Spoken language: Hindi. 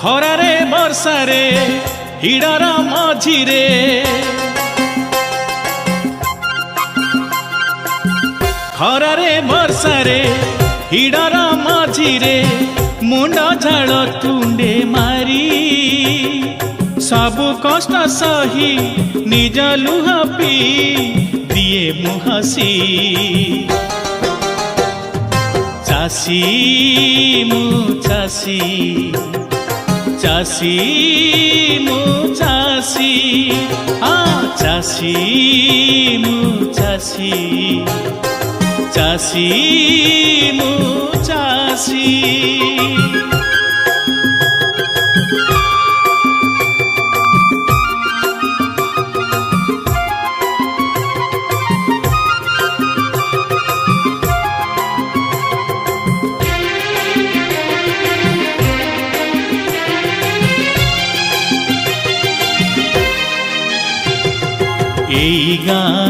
खरारे बर्षारे हिड़ार मझिरे खरारे बर्षारे हिड़ार मझिरे मुंड झाड़ तुंडे मारी सबु कष्ट सही निज लुह पी दिए मुहसी चासी मु चासी चासी मु चासी चासी मु चासी चासी मु चासी এই গান